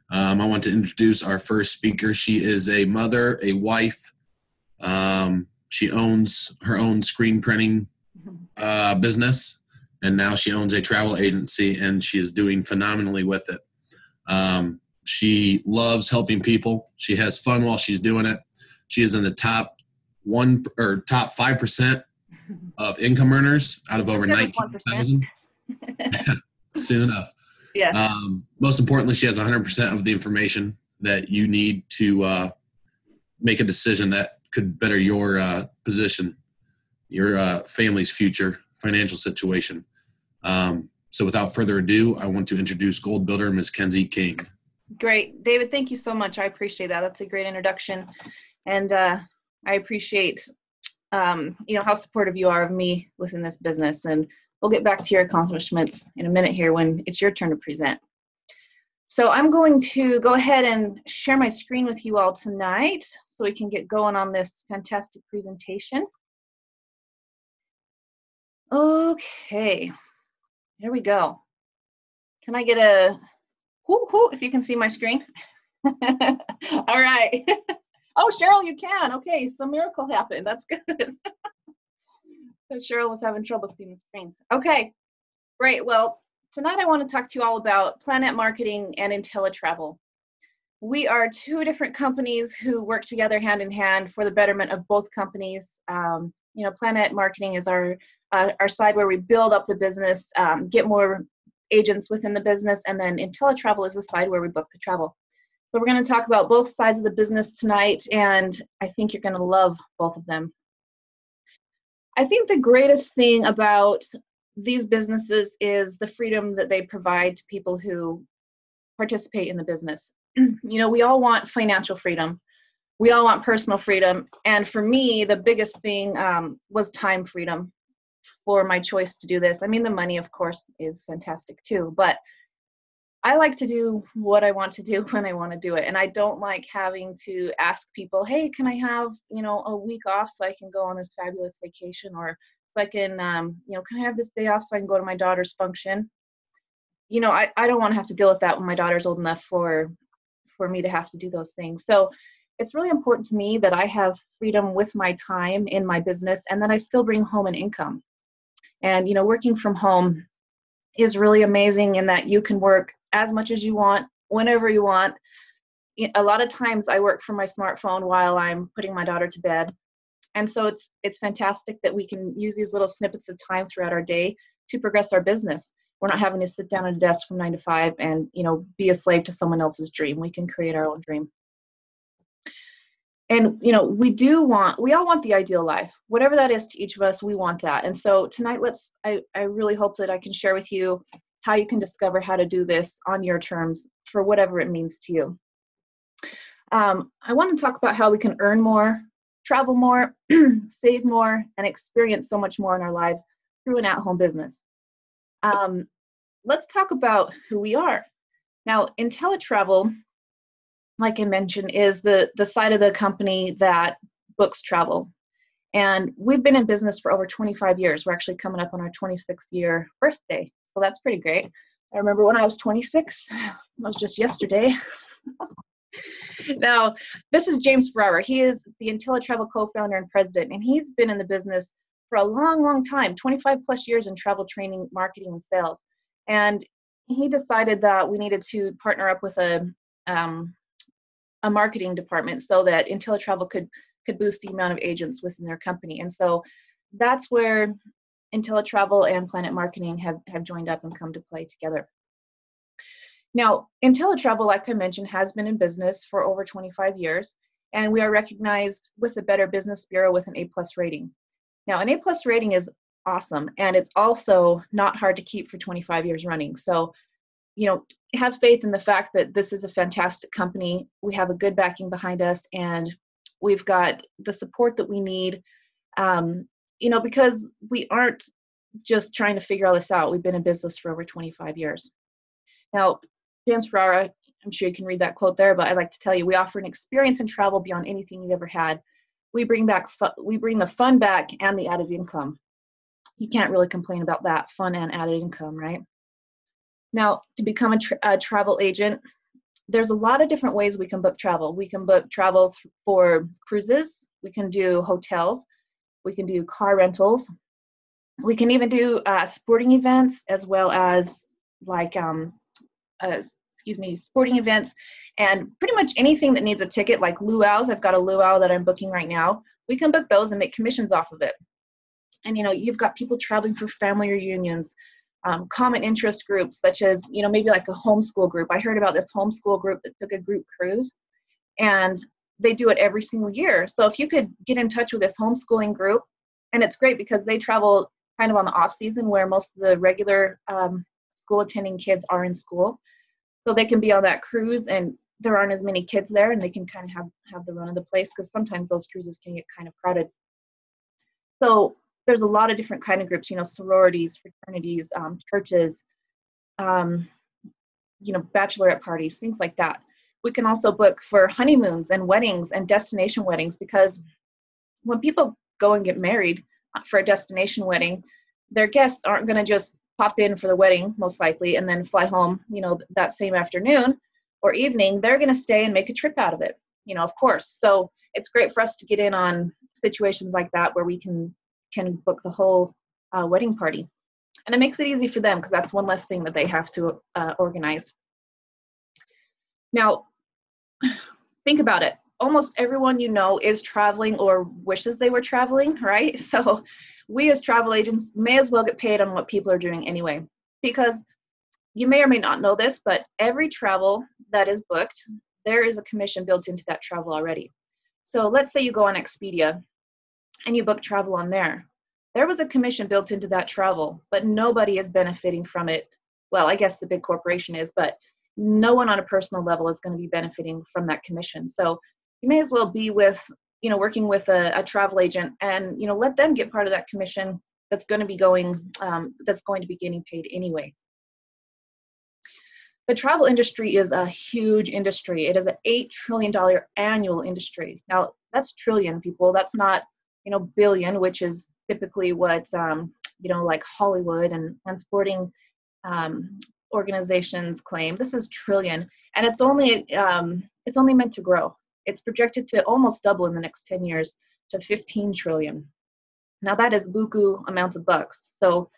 I want to introduce our first speaker. She is a mother, a wife. She owns her own screen printing business, and now she owns a travel agency, and she is doing phenomenally with it. She loves helping people. She has fun while she's doing it. She is in the top 5% of income earners out of over 19,000. Soon enough. Yeah. Most importantly, she has 100% of the information that you need to make a decision that could better your position, your family's future financial situation. So without further ado, I want to introduce Gold Builder, Ms. Kenzie King. Great. David, thank you so much. I appreciate that. That's a great introduction. And I appreciate, how supportive you are of me within this business. And we'll get back to your accomplishments in a minute here when it's your turn to present. So I'm going to go ahead and share my screen with you all tonight so we can get going on this fantastic presentation. Okay, here we go. Can I get a whoo if you can see my screen? All right. Oh, Cheryl, you can. Okay, some miracle happened. That's good. Cheryl was having trouble seeing the screens. Okay, great. Well, tonight I want to talk to you all about Planet Marketing and IntelliTravel. We are two different companies who work together hand in hand for the betterment of both companies. Planet Marketing is our side where we build up the business, get more agents within the business, and then IntelliTravel is the side where we book the travel. So we're going to talk about both sides of the business tonight, and I think you're going to love both of them. I think the greatest thing about these businesses is the freedom that they provide to people who participate in the business. We all want financial freedom. We all want personal freedom. And for me, the biggest thing was time freedom for my choice to do this. I mean, the money, of course, is fantastic too, but I like to do what I want to do when I want to do it. And I don't like having to ask people, hey, can I have, a week off so I can go on this fabulous vacation, or so I can, can I have this day off so I can go to my daughter's function? I don't want to have to deal with that when my daughter's old enough for me to have to do those things. So it's really important to me that I have freedom with my time in my business, and then I still bring home an income. And, working from home is really amazing in that you can work as much as you want, whenever you want. A lot of times I work from my smartphone while I'm putting my daughter to bed. And so it's fantastic that we can use these little snippets of time throughout our day to progress our business. We're not having to sit down at a desk from 9 to 5 and, be a slave to someone else's dream. We can create our own dream. And, we all want the ideal life. Whatever that is to each of us, we want that. And so tonight, I really hope that I can share with you how you can discover how to do this on your terms for whatever it means to you. I want to talk about how we can earn more, travel more, save more, and experience so much more in our lives through an at-home business. Let's talk about who we are. Now, IntelliTravel, like I mentioned, is the side of the company that books travel. And we've been in business for over 25 years. We're actually coming up on our 26th year birthday. So that's pretty great. I remember when I was 26, that was just yesterday. Now, this is James Ferrara. He is the IntelliTravel co-founder and president, and he's been in the business for a long, long time, 25 plus years in travel training, marketing, and sales. And he decided that we needed to partner up with a marketing department so that IntelliTravel could boost the amount of agents within their company. And so that's where IntelliTravel and Planet Marketing have joined up and come to play together. Now, IntelliTravel, like I mentioned, has been in business for over 25 years, and we are recognized with the Better Business Bureau with an A+ rating. Now, an A+ rating is awesome, and it's also not hard to keep for 25 years running. So, have faith in the fact that this is a fantastic company. We have a good backing behind us, and we've got the support that we need, because we aren't just trying to figure all this out. We've been in business for over 25 years. Now, James Ferrara, I'm sure you can read that quote there, but I'd like to tell you, we offer an experience in travel beyond anything you've ever had. We bring the fun back and the added income. You can't really complain about that, fun and added income, right? Now, to become a travel agent, there's a lot of different ways we can book travel. We can book travel for cruises. We can do hotels. We can do car rentals. We can even do sporting events, as well as like, sporting events, and pretty much anything that needs a ticket, like luau's. I've got a luau that I'm booking right now. We can book those and make commissions off of it. And, you've got people traveling for family reunions, common interest groups, such as, maybe like a homeschool group. I heard about this homeschool group that took a group cruise, and they do it every single year. So if you could get in touch with this homeschooling group, and it's great because they travel kind of on the off season where most of the regular school attending kids are in school. So they can be on that cruise and there aren't as many kids there, and they can kind of have the run of the place, because sometimes those cruises can get kind of crowded. So there's a lot of different kind of groups, sororities, fraternities, churches, bachelorette parties, things like that. We can also book for honeymoons and weddings and destination weddings, because when people go and get married for a destination wedding, their guests aren't going to just pop in for the wedding, most likely, and then fly home, that same afternoon or evening. They're going to stay and make a trip out of it, of course. So it's great for us to get in on situations like that where we can book the whole wedding party. And it makes it easy for them, because that's one less thing that they have to organize. Now, think about it. Almost everyone is traveling or wishes they were traveling, right? So we as travel agents may as well get paid on what people are doing anyway, because you may or may not know this, but every travel that is booked, there is a commission built into that travel already. So let's say you go on Expedia and you book travel on there. There was a commission built into that travel, but nobody is benefiting from it. Well, I guess the big corporation is, but no one on a personal level is going to be benefiting from that commission. So you may as well be with, working with a travel agent, and, let them get part of that commission that's going to be getting paid anyway. The travel industry is a huge industry. It is an $8 trillion annual industry. Now, that's trillion, people. That's not, billion, which is typically what, like Hollywood and sporting organizations claim. This is trillion, and it's only meant to grow. It's projected to almost double in the next 10 years to 15 trillion. Now that is buku amounts of bucks. So,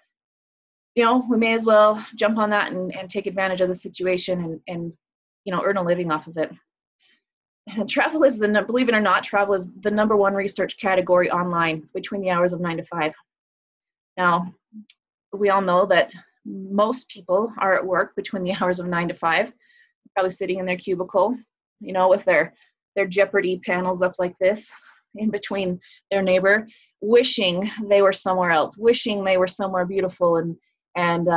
we may as well jump on that and take advantage of the situation and earn a living off of it. And travel is believe it or not, travel is the number one research category online between the hours of 9 to 5. Now, we all know that most people are at work between the hours of 9 to 5, probably sitting in their cubicle, with their Jeopardy panels up like this in between their neighbor, wishing they were somewhere else, wishing they were somewhere beautiful and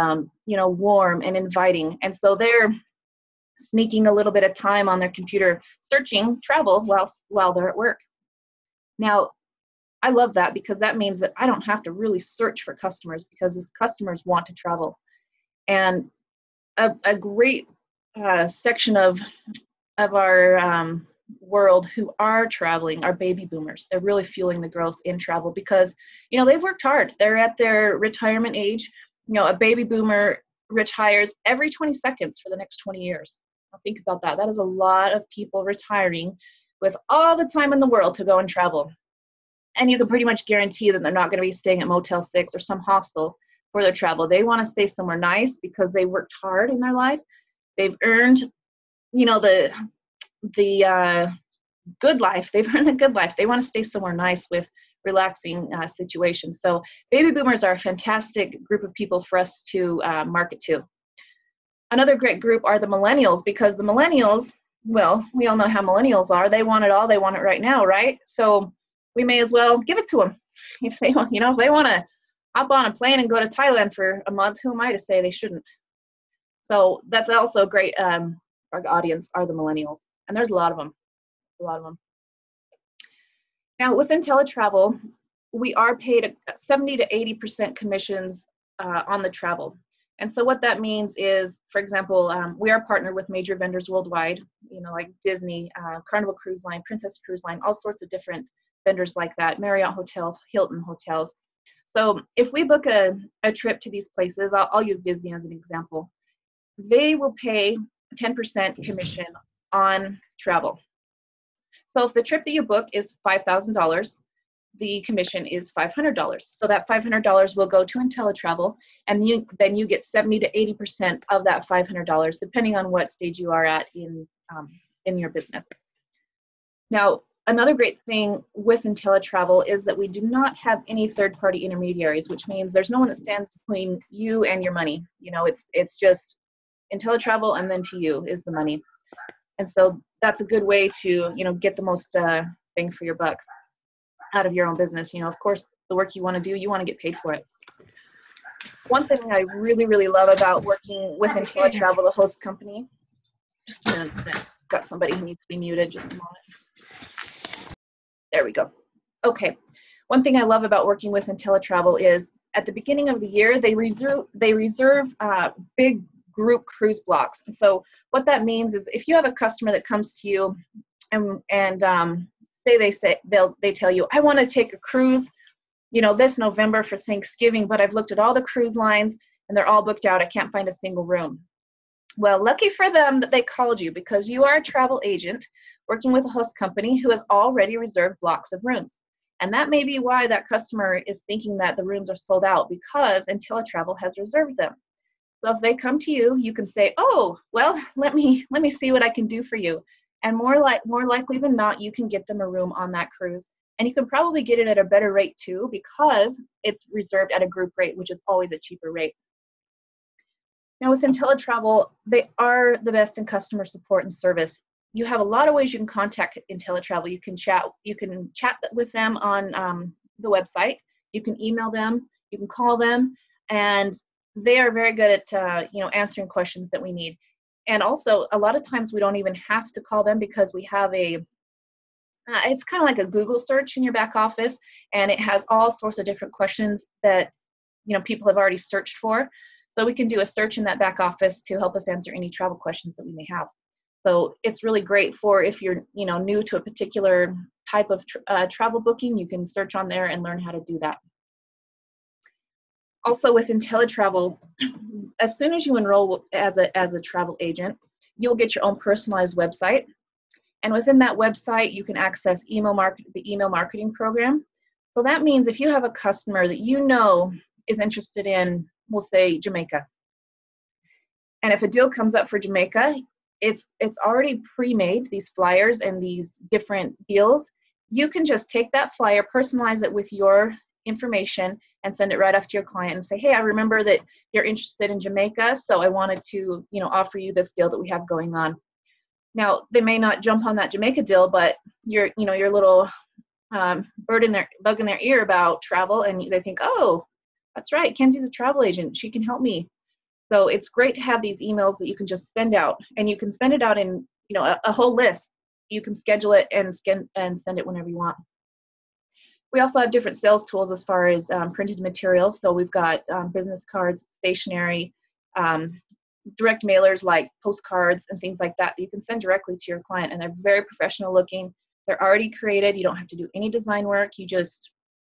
warm and inviting. And so they're sneaking a little bit of time on their computer searching travel while they're at work. Now, I love that, because that means that I don't have to really search for customers, because the customers want to travel. And a great section of our world who are traveling are baby boomers. They're really fueling the growth in travel, because they've worked hard. They're at their retirement age. A baby boomer retires every 20 seconds for the next 20 years. Now think about that. That is a lot of people retiring with all the time in the world to go and travel. And you can pretty much guarantee that they're not going to be staying at Motel 6 or some hostel for their travel. They want to stay somewhere nice because they worked hard in their life. They've earned, the good life. They've earned a good life. They want to stay somewhere nice with relaxing situations. So baby boomers are a fantastic group of people for us to market to. Another great group are the millennials, because the millennials, well, we all know how millennials are. They want it all. They want it right now, right? So we may as well give it to them. If they want, if they want to hop on a plane and go to Thailand for a month, who am I to say they shouldn't? So that's also a great our audience are the millennials, and there's a lot of them. Now, within teletravel, we are paid 70 to 80% commissions on the travel. And so what that means is, for example, we are partnered with major vendors worldwide, like Disney, Carnival Cruise Line, Princess Cruise Line, all sorts of different vendors like that, Marriott hotels, Hilton hotels. So if we book a trip to these places, I'll use Disney as an example. They will pay 10% commission on travel. So if the trip that you book is $5,000, the commission is $500. So that $500 will go to IntelliTravel, and then you get 70 to 80% of that $500, depending on what stage you are at in your business. Now, another great thing with IntelliTravel is that we do not have any third-party intermediaries, which means there's no one that stands between you and your money. You know, it's just IntelliTravel, and then to you is the money. And so that's a good way to, you know, get the most bang for your buck out of your own business. You know, of course, the work you want to do, you want to get paid for it. One thing I really, really love about working with IntelliTravel, the host company, just a minute, got somebody who needs to be muted, just a moment. There we go. Okay. One thing I love about working with IntelliTravel is at the beginning of the year, they reserve big group cruise blocks. And so what that means is if you have a customer that comes to you and they tell you, I want to take a cruise, you know, this November for Thanksgiving, but I've looked at all the cruise lines and they're all booked out. I can't find a single room. Well, lucky for them that they called you, because you are a travel agent working with a host company who has already reserved blocks of rooms. And that may be why that customer is thinking that the rooms are sold out, because IntelliTravel has reserved them. So if they come to you, you can say, oh, well, let me see what I can do for you. And more likely than not, you can get them a room on that cruise. And you can probably get it at a better rate too, because it's reserved at a group rate, which is always a cheaper rate. Now with IntelliTravel, they are the best in customer support and service. You have a lot of ways you can contact IntelliTravel. You can chat with them on the website. You can email them. You can call them, and they are very good at answering questions that we need. And also, a lot of times we don't even have to call them, because we have it's kind of like a Google search in your back office, and it has all sorts of different questions that, you know, people have already searched for. So we can do a search in that back office to help us answer any travel questions that we may have. So it's really great for if you're, you know, new to a particular type of travel booking, you can search on there and learn how to do that. Also with IntelliTravel, as soon as you enroll as a travel agent, you'll get your own personalized website. And within that website, you can access the email marketing program. So that means if you have a customer that you know is interested in, we'll say Jamaica, and if a deal comes up for Jamaica, it's already pre-made, these flyers and these different deals. You can just take that flyer, personalize it with your information, and send it right off to your client and say, hey, I remember that you're interested in Jamaica, so I wanted to, you know, offer you this deal that we have going on. Now, they may not jump on that Jamaica deal, but your little bug in their ear about travel, and they think, oh, that's right, Kenzie's a travel agent, she can help me. So it's great to have these emails that you can just send out, and you can send it out in, you know, a whole list. You can schedule it and send it whenever you want. We also have different sales tools as far as printed material. So we've got business cards, stationery, direct mailers like postcards and things like that you can send directly to your client, and they're very professional looking. They're already created. You don't have to do any design work. You just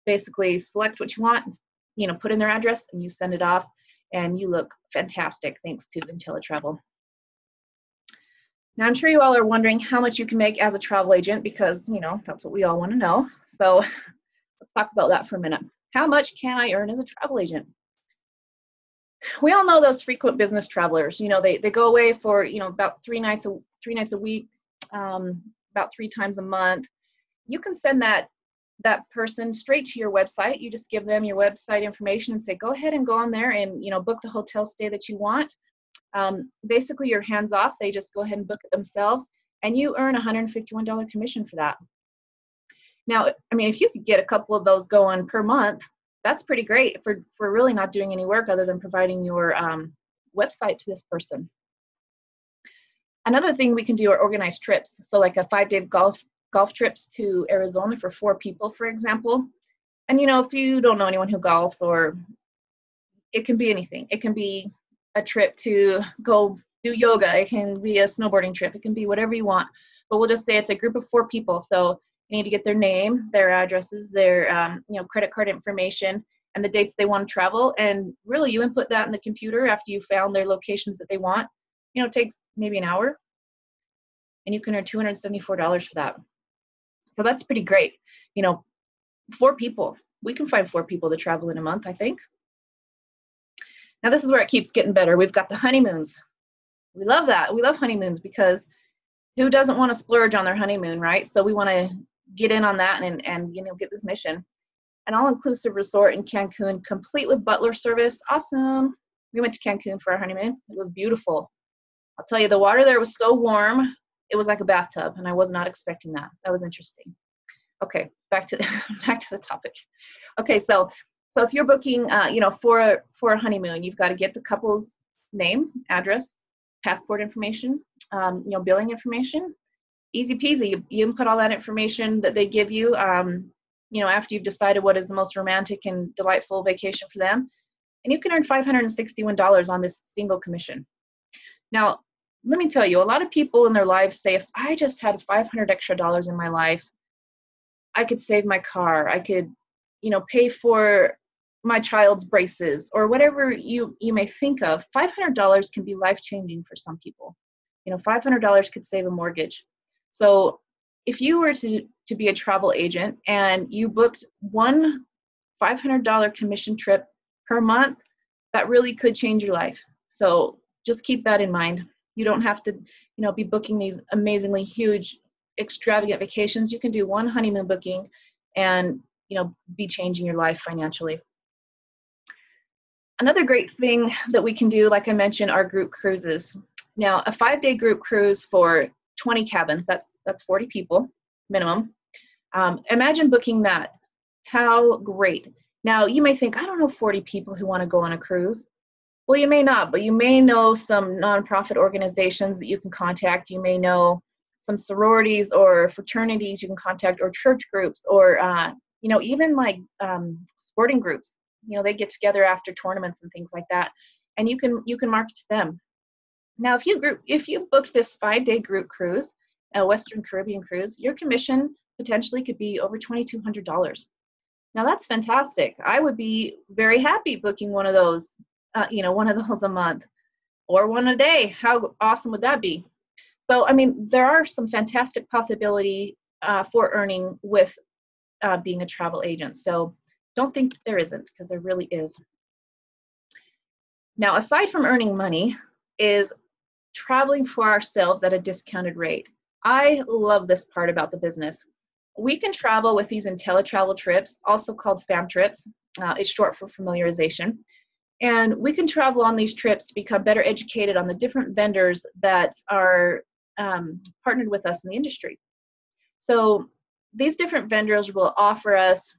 basically select what you want, you know, put in their address, and you send it off, and you look fantastic thanks to IntelliTravel. Now, I'm sure you all are wondering how much you can make as a travel agent, because, you know, that's what we all want to know. So let's talk about that for a minute. How much can I earn as a travel agent? We all know those frequent business travelers. You know, they go away for, you know, about three nights a week, about 3 times a month. You can send that person straight to your website. You just give them your website information and say, go ahead and go on there and, you know, book the hotel stay that you want. Basically, you're hands off. They just go ahead and book it themselves, and you earn $151 commission for that. Now, I mean, if you could get a couple of those going per month, that's pretty great for really not doing any work other than providing your website to this person. Another thing we can do are organized trips. So like a 5-day golf trips to Arizona for 4 people, for example. And, you know, if you don't know anyone who golfs, or it can be anything. It can be a trip to go do yoga. It can be a snowboarding trip. It can be whatever you want. But we'll just say it's a group of 4 people. So you need to get their name, their addresses, their credit card information, and the dates they want to travel. And really, you input that in the computer after you found their locations that they want. It takes maybe an hour, and you can earn $274 for that. So that's pretty great. 4 people. We can find 4 people to travel in a month, I think. Now this is where it keeps getting better. We've got the honeymoons. We love that. We love honeymoons because who doesn't want to splurge on their honeymoon, right? So we want to get in on that and get the commission. An all-inclusive resort in Cancun, complete with butler service. Awesome. We went to Cancun for our honeymoon. It was beautiful. I'll tell you, the water there was so warm, it was like a bathtub, and I was not expecting that. That was interesting. Okay, back to the topic. Okay, so if you're booking, for a honeymoon, you've got to get the couple's name, address, passport information, billing information. Easy peasy. You input all that information that they give you, after you've decided what is the most romantic and delightful vacation for them, and you can earn $561 on this single commission. Now, let me tell you, a lot of people in their lives say, if I just had $500 extra in my life, I could save my car. I could, pay for my child's braces or whatever you may think of. $500 can be life-changing for some people. $500 could save a mortgage. So if you were to be a travel agent and you booked one $500 commission trip per month, that really could change your life. So just keep that in mind. You don't have to, be booking these amazingly huge, extravagant vacations. You can do one honeymoon booking and, be changing your life financially. Another great thing that we can do, like I mentioned, are group cruises. Now, a 5-day group cruise for 20 cabins, that's 40 people minimum. Imagine booking that. How great. Now, you may think, I don't know 40 people who want to go on a cruise. Well, you may not, but you may know some nonprofit organizations that you can contact. You may know some sororities or fraternities you can contact, or church groups, or even like sporting groups. They get together after tournaments and things like that, and you can market to them. Now, if you booked this 5-day group cruise, a Western Caribbean cruise, your commission potentially could be over $2,200. Now that's fantastic. I would be very happy booking one of those, a month or one a day. How awesome would that be? So, there are some fantastic possibility for earning with being a travel agent. So don't think there isn't, because there really is. Now, aside from earning money, is traveling for ourselves at a discounted rate. I love this part about the business. We can travel with these IntelliTravel trips, also called FAM trips. It's short for familiarization. And we can travel on these trips to become better educated on the different vendors that are partnered with us in the industry. So these different vendors will offer us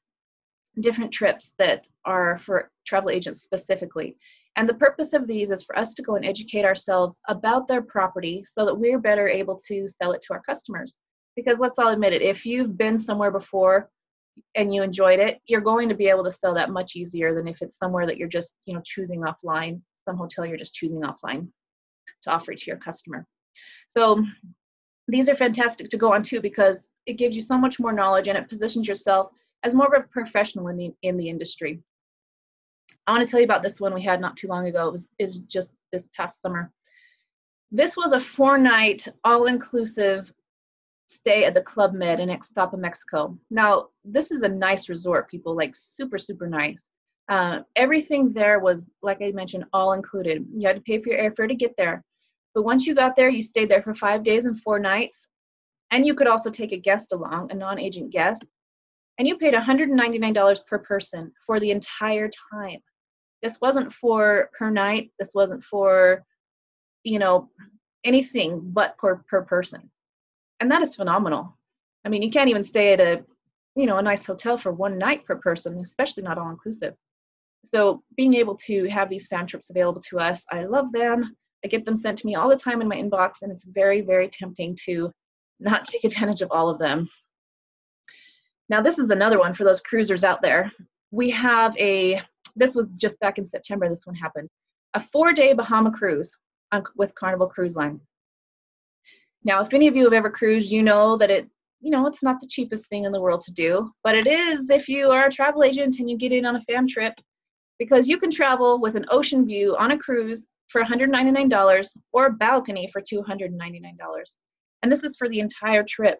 different trips that are for travel agents specifically. And the purpose of these is for us to go and educate ourselves about their property so that we're better able to sell it to our customers. Because let's all admit it, if you've been somewhere before and you enjoyed it, you're going to be able to sell that much easier than if it's somewhere that you're just, choosing offline, some hotel you're just choosing offline to offer it to your customer. So these are fantastic to go on too, because it gives you so much more knowledge and it positions yourself as more of a professional in the industry. I want to tell you about this one we had not too long ago. Is just this past summer. This was a 4-night all-inclusive stay at the Club Med in Ixtapa, Mexico. Now, this is a nice resort, people, like super, super nice. Everything there was, like I mentioned, all included. You had to pay for your airfare to get there. But once you got there, you stayed there for 5 days and 4 nights. And you could also take a guest along, a non-agent guest. And you paid $199 per person for the entire time. This wasn't for per night. This wasn't for, anything but per person. And that is phenomenal. You can't even stay at a nice hotel for 1 night per person, especially not all inclusive. So being able to have these FAM trips available to us, I love them. I get them sent to me all the time in my inbox, and it's very, very tempting to not take advantage of all of them. Now, this is another one for those cruisers out there. We have this was just back in September, this one happened, a 4-day Bahama cruise with Carnival Cruise Line. Now, if any of you have ever cruised, you know that it's not the cheapest thing in the world to do, but it is if you are a travel agent and you get in on a FAM trip, because you can travel with an ocean view on a cruise for $199 or a balcony for $299. And this is for the entire trip.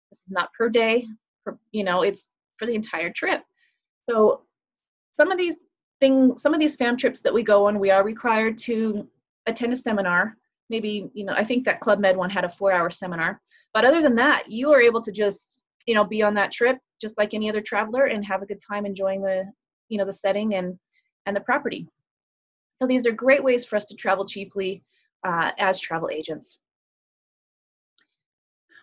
This is not per day, it's for the entire trip. So some of these fam trips that we go on, we are required to attend a seminar. Maybe, I think that Club Med one had a 4-hour seminar. But other than that, you are able to just, be on that trip just like any other traveler and have a good time enjoying the setting and the property. So these are great ways for us to travel cheaply as travel agents.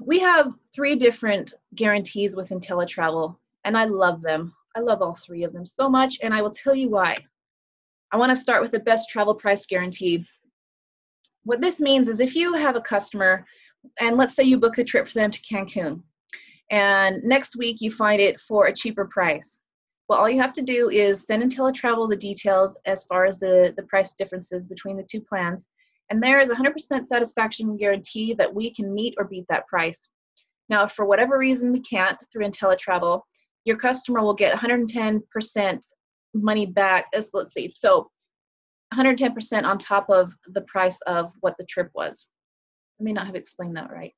We have 3 different guarantees with IntelliTravel, and I love them. I love all 3 of them so much, and I will tell you why. I want to start with the best travel price guarantee. What this means is if you have a customer, and let's say you book a trip for them to Cancun, and next week you find it for a cheaper price. Well, all you have to do is send IntelliTravel the details as far as the price differences between the 2 plans, and there is a 100% satisfaction guarantee that we can meet or beat that price. Now, if for whatever reason we can't through IntelliTravel, your customer will get 110% money back. Let's see, so 110% on top of the price of what the trip was. I may not have explained that right.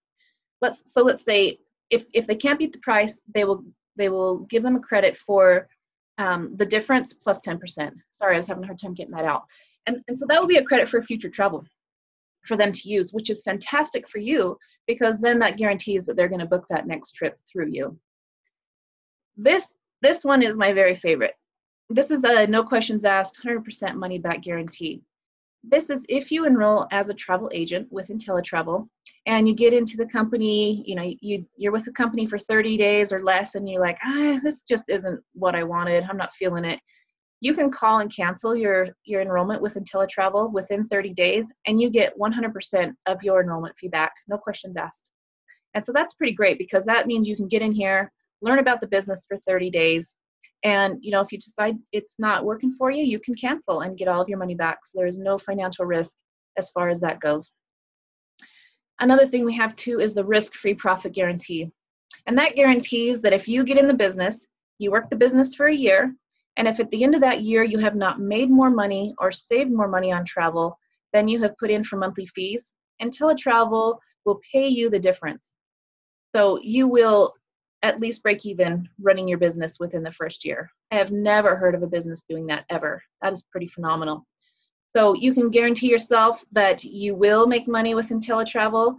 Let's say if they can't beat the price, they will give them a credit for the difference plus 10%. Sorry, I was having a hard time getting that out. And so that will be a credit for future travel for them to use, which is fantastic for you because then that guarantees that they're going to book that next trip through you. This one is my very favorite. This is a no questions asked, 100% money back guarantee. This is if you enroll as a travel agent with IntelliTravel and you get into the company, you're with the company for 30 days or less and you're like, this just isn't what I wanted. I'm not feeling it. You can call and cancel your enrollment with IntelliTravel within 30 days and you get 100% of your enrollment fee back, no questions asked. And so that's pretty great because that means you can get in here, learn about the business for 30 days. And, if you decide it's not working for you, you can cancel and get all of your money back. So there's no financial risk as far as that goes. Another thing we have too is the risk-free profit guarantee. And that guarantees that if you get in the business, you work the business for a year, and if at the end of that year you have not made more money or saved more money on travel than you have put in for monthly fees, IntelliTravel will pay you the difference. So you will at least break even running your business within the first year. I have never heard of a business doing that ever. That is pretty phenomenal. So you can guarantee yourself that you will make money with IntelliTravel.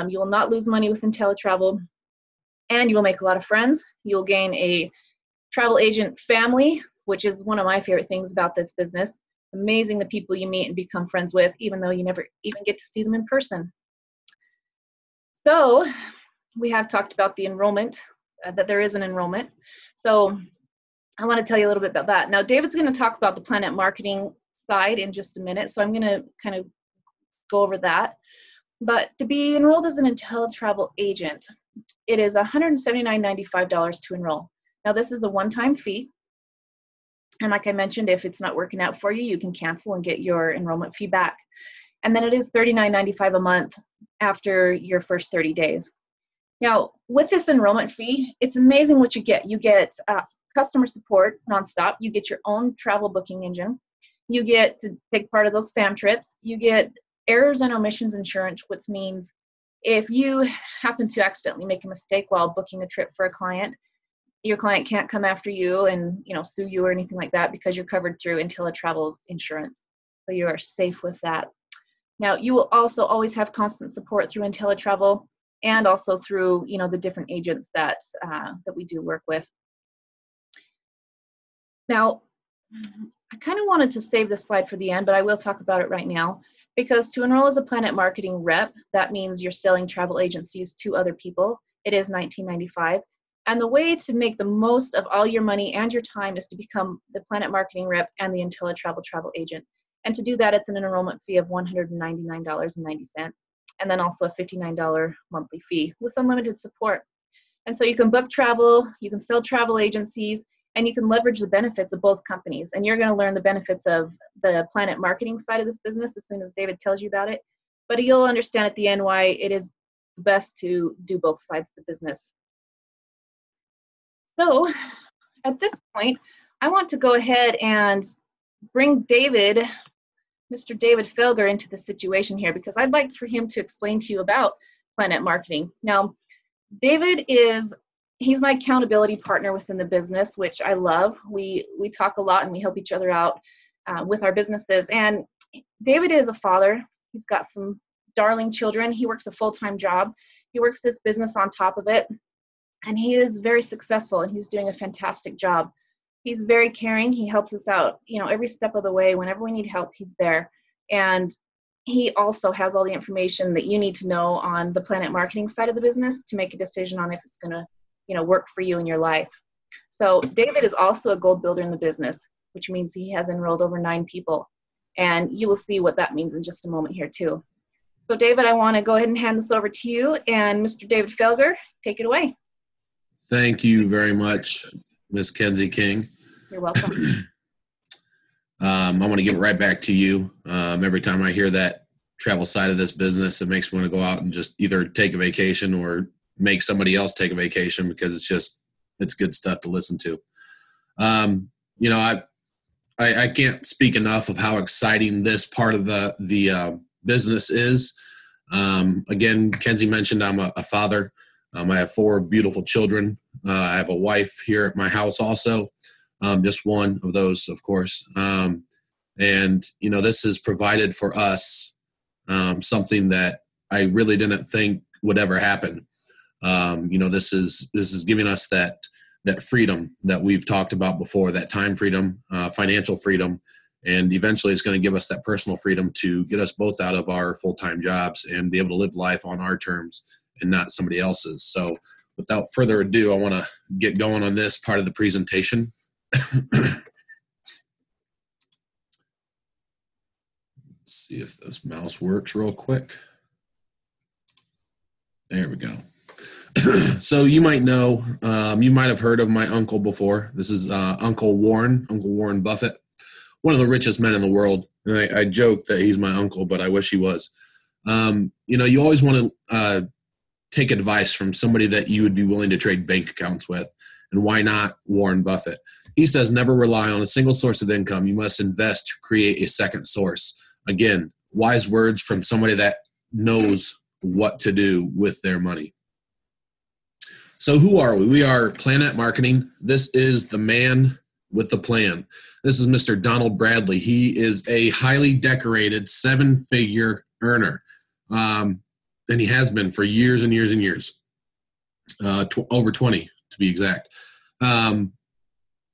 You will not lose money with IntelliTravel, and you will make a lot of friends. You'll gain a travel agent family, which is one of my favorite things about this business. Amazing the people you meet and become friends with, even though you never even get to see them in person. So we have talked about the enrollment, that there is an enrollment. So I want to tell you a little bit about that. Now, David's going to talk about the Planet Marketing side in just a minute, so I'm going to kind of go over that. But to be enrolled as an IntelliTravel agent, it is $179.95 to enroll. Now, this is a one-time fee. And like I mentioned, if it's not working out for you, you can cancel and get your enrollment fee back. And then it is $39.95 a month after your first 30 days. Now, with this enrollment fee, it's amazing what you get. You get customer support nonstop. You get your own travel booking engine. You get to take part of those fam trips. You get errors and omissions insurance, which means if you happen to accidentally make a mistake while booking a trip for a client, your client can't come after you and sue you or anything like that because you're covered through IntelliTravel's insurance. So you are safe with that. Now, you will also always have constant support through IntelliTravel and also through the different agents that we do work with. Now, I kind of wanted to save this slide for the end, but I will talk about it right now because to enroll as a Planet Marketing rep, that means you're selling travel agencies to other people. It is $19.95. And the way to make the most of all your money and your time is to become the Planet Marketing rep and the IntelliTravel travel agent. And to do that, it's an enrollment fee of $199.90, and then also a $59 monthly fee with unlimited support. And so you can book travel, you can sell travel agencies, and you can leverage the benefits of both companies. And you're going to learn the benefits of the Planet Marketing side of this business as soon as David tells you about it. But you'll understand at the end why it is best to do both sides of the business. So at this point, I want to go ahead and bring David Mr. David Felger into the situation here, because I'd like for him to explain to you about Planet Marketing. Now, David he's my accountability partner within the business, which I love. We talk a lot and we help each other out with our businesses. And David is a father. He's got some darling children. He works a full-time job. He works this business on top of it. And he is very successful and he's doing a fantastic job. He's very caring. He helps us out, every step of the way. Whenever we need help, he's there. And he also has all the information that you need to know on the Planet Marketing side of the business to make a decision on if it's going to, work for you in your life. So David is also a gold builder in the business, which means he has enrolled over 9 people. And you will see what that means in just a moment here too. So David, I want to go ahead and hand this over to you, and Mr. David Felger, take it away. Thank you very much, Ms. Kenzie King. You're welcome. I want to give it right back to you. Every time I hear that travel side of this business, it makes me want to go out and just either take a vacation or make somebody else take a vacation, because it's good stuff to listen to. I can't speak enough of how exciting this part of the business is. Again, Kenzie mentioned I'm a father. I have 4 beautiful children. I have a wife here at my house also. Just one of those, of course. This has provided for us something that I really didn't think would ever happen. This is giving us that freedom that we've talked about before, that time freedom, financial freedom, and eventually it's going to give us that personal freedom to get us both out of our full-time jobs and be able to live life on our terms and not somebody else's. So without further ado, I want to get going on this part of the presentation. Let's see if this mouse works real quick. There we go. So you might know, you might have heard of my uncle before. This is Uncle Warren Buffett, one of the richest men in the world. And I joke that he's my uncle, but I wish he was. You always want to take advice from somebody that you would be willing to trade bank accounts with. And why not Warren Buffett? He says, never rely on a single source of income. You must invest to create a second source. Again, wise words from somebody that knows what to do with their money. So who are we? We are Planet Marketing. This is the man with the plan. This is Mr. Donald Bradley. He is a highly decorated 7-figure earner. And he has been for years and years and years, over 20 to be exact.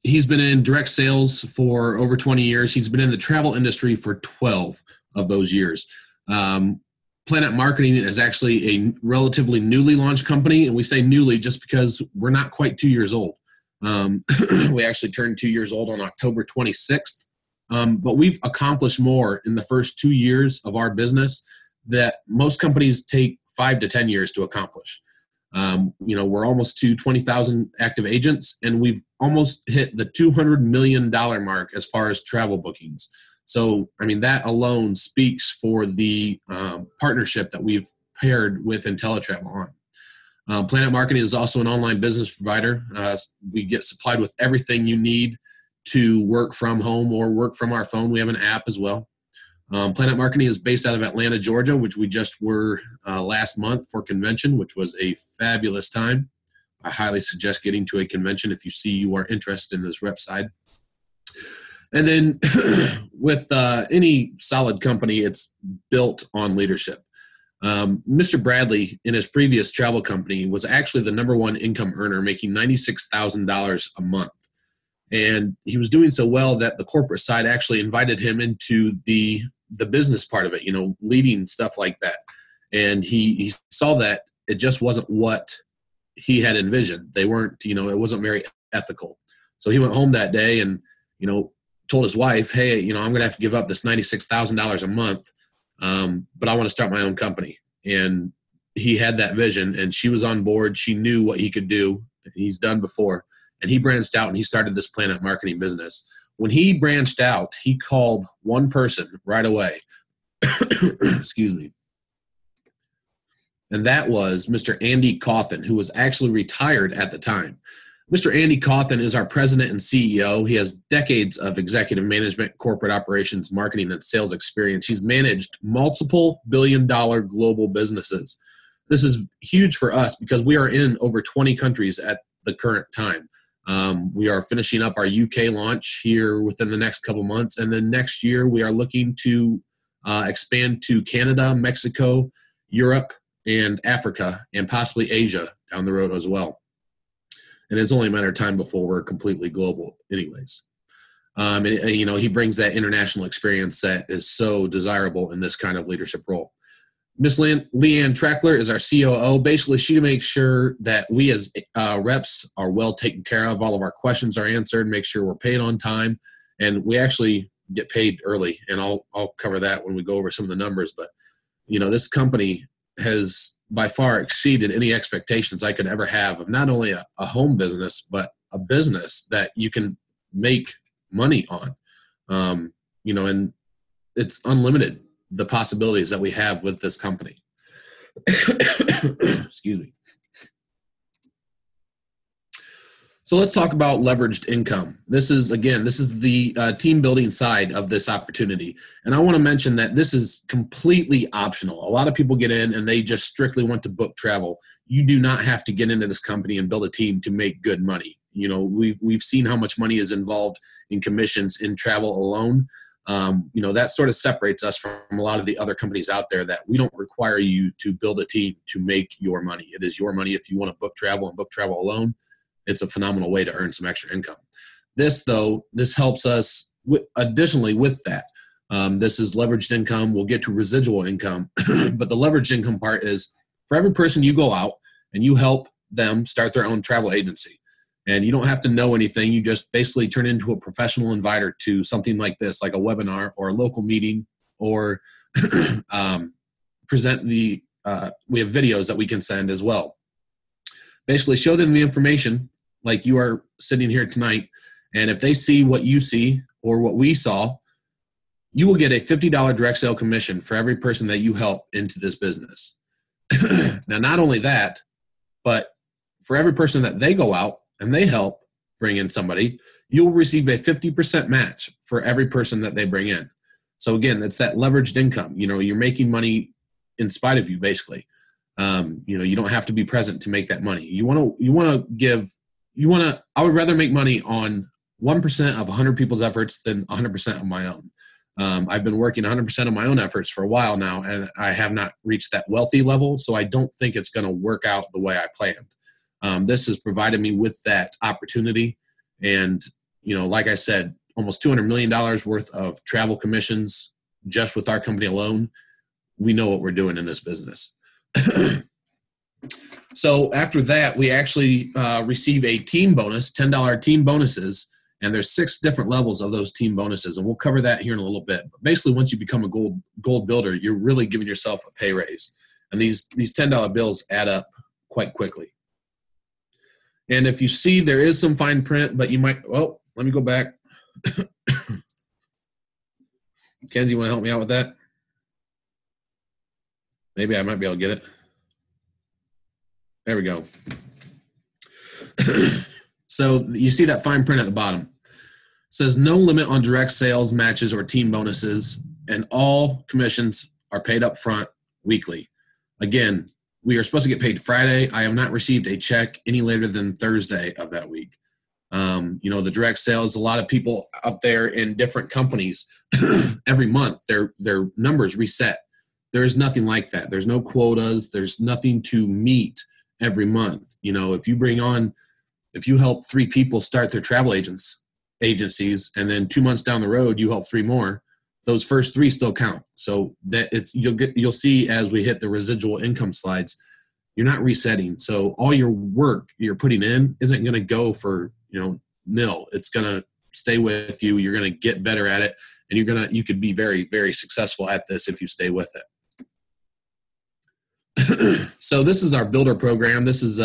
He's been in direct sales for over 20 years. He's been in the travel industry for 12 of those years. Planet Marketing is actually a relatively newly launched company, and we say newly just because we're not quite 2 years old. We actually turned 2 years old on October 26th, but we've accomplished more in the first 2 years of our business that most companies take 5 to 10 years to accomplish. We're almost to 20,000 active agents, and we've almost hit the $200 million mark as far as travel bookings. So, that alone speaks for the partnership that we've paired with IntelliTravel on. Planet Marketing is also an online business provider. We get supplied with everything you need to work from home or work from our phone. We have an app as well. Planet Marketing is based out of Atlanta, Georgia, which we just were last month for convention, which was a fabulous time. I highly suggest getting to a convention if you are interested in this rep side. And then with any solid company, it's built on leadership. Mr. Bradley, in his previous travel company, was actually the #1 income earner, making $96,000 a month. And he was doing so well that the corporate side actually invited him into the business part of it, leading stuff like that. And he saw that it just wasn't what he had envisioned. They weren't, it wasn't very ethical. So he went home that day and, told his wife, hey, I'm going to have to give up this $96,000 a month, but I want to start my own company. And he had that vision, and she was on board. She knew what he could do. He's done before. And he branched out, and he started this Planet Marketing business. When he branched out, he called one person right away. Excuse me. And that was Mr. Andy Cawthon, who was actually retired at the time. Mr. Andy Cawthon is our president and CEO. He has decades of executive management, corporate operations, marketing, and sales experience. He's managed multiple billion-dollar global businesses. This is huge for us because we are in over 20 countries at the current time. We are finishing up our UK launch here within the next couple months, and then next year we are looking to expand to Canada, Mexico, Europe, and Africa, and possibly Asia down the road as well. And it's only a matter of time before we're completely global anyways. He brings that international experience that is so desirable in this kind of leadership role. Miss Leanne Trackler is our COO. Basically, she makes sure that we as reps are well taken care of. All of our questions are answered, make sure we're paid on time, and we actually get paid early. And I'll cover that when we go over some of the numbers. But, this company has by far exceeded any expectations I could ever have of not only a home business, but a business that you can make money on. And it's unlimited, the possibilities that we have with this company. Excuse me. So let's talk about leveraged income. This is the team building side of this opportunity. And I want to mention that this is completely optional. A lot of people get in and they just strictly want to book travel. You do not have to get into this company and build a team to make good money. We've seen how much money is involved in commissions in travel alone. That sort of separates us from a lot of the other companies out there, that we don't require you to build a team to make your money. It is your money. If you want to book travel and book travel alone, it's a phenomenal way to earn some extra income. This helps us additionally with that. This is leveraged income. We'll get to residual income, but the leveraged income part is for every person you go out and you help them start their own travel agency. And you don't have to know anything. You just basically turn into a professional inviter to something like this, like a webinar or a local meeting, or present we have videos that we can send as well. Basically show them the information like you are sitting here tonight. And if they see what you see or what we saw, you will get a $50 direct sale commission for every person that you help into this business. Now, not only that, but for every person that they go out and they help bring in somebody, you'll receive a 50% match for every person that they bring in. So again, that's that leveraged income. You're making money in spite of you, basically. You don't have to be present to make that money. I would rather make money on 1% of 100 people's efforts than 100% of my own. I've been working 100% of my own efforts for a while now, and I have not reached that wealthy level. So I don't think it's going to work out the way I planned. This has provided me with that opportunity. And, like I said, almost $200 million worth of travel commissions just with our company alone. We know what we're doing in this business. So after that, we actually receive a team bonus, $10 team bonuses, and there's 6 different levels of those team bonuses, and we'll cover that here in a little bit. But basically, once you become a gold builder, you're really giving yourself a pay raise, and these $10 bills add up quite quickly. And if you see, there is some fine print, but you might. Well, let me go back. Kenzie, you want to help me out with that? Maybe I might be able to get it. There we go. So you see that fine print at the bottom. It says no limit on direct sales, matches, or team bonuses, and all commissions are paid up front weekly. Again, we are supposed to get paid Friday. I have not received a check any later than Thursday of that week. The direct sales, a lot of people out there in different companies, every month, their numbers reset. There is nothing like that. There's no quotas. There's nothing to meet every month. If you help 3 people start their travel agencies, and then 2 months down the road, you help 3 more, those first 3 still count. So that you'll see as we hit the residual income slides, you're not resetting. So all your work you're putting in isn't going to go for, nil. It's going to stay with you. You're going to get better at it, and you could be very, very successful at this if you stay with it. So this is our builder program. This is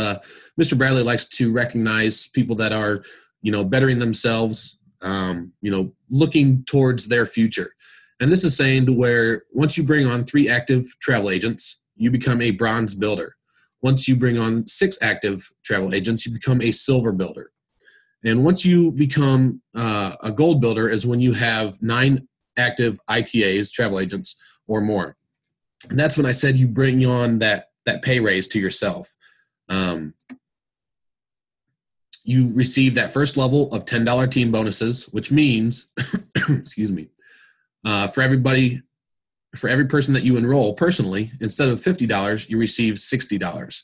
Mr. Bradley likes to recognize people that are, bettering themselves, looking towards their future. And this is saying to where once you bring on 3 active travel agents, you become a bronze builder. Once you bring on 6 active travel agents, you become a silver builder. And once you become a gold builder is when you have 9 active ITAs, travel agents, or more. And that's when I said you bring on that pay raise to yourself. You receive that first level of $10 team bonuses, which means, excuse me, for every person that you enroll personally, instead of $50, you receive $60.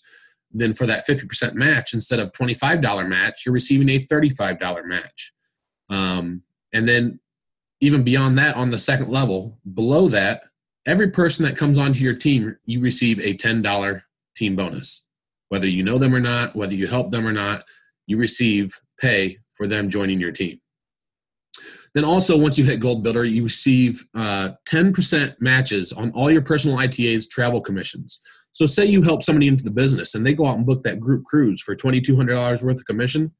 Then for that 50% match, instead of $25 match, you're receiving a $35 match. And then even beyond that, on the second level, below that, every person that comes onto your team, you receive a $10 team bonus. Whether you know them or not, whether you help them or not, you receive pay for them joining your team. Then also, once you hit Gold Builder, you receive 10% matches on all your personal ITA's travel commissions. So say you help somebody into the business and they go out and book that group cruise for $2,200 worth of commission,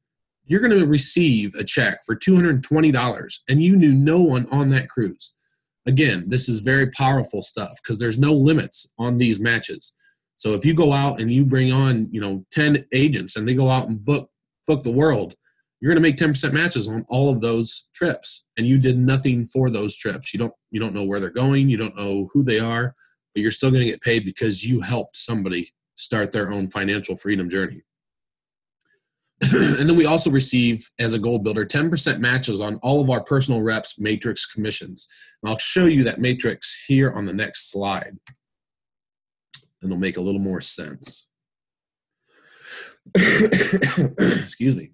you're going to receive a check for $220, and you knew no one on that cruise. Again, this is very powerful stuff because there's no limits on these matches. So if you go out and you bring on, 10 agents and they go out and book the world, you're going to make 10% matches on all of those trips, and you did nothing for those trips. You don't know where they're going, you don't know who they are, but you're still going to get paid because you helped somebody start their own financial freedom journey. And then we also receive, as a gold builder, 10% matches on all of our personal reps matrix commissions. And I'll show you that matrix here on the next slide, and it'll make a little more sense. Excuse me.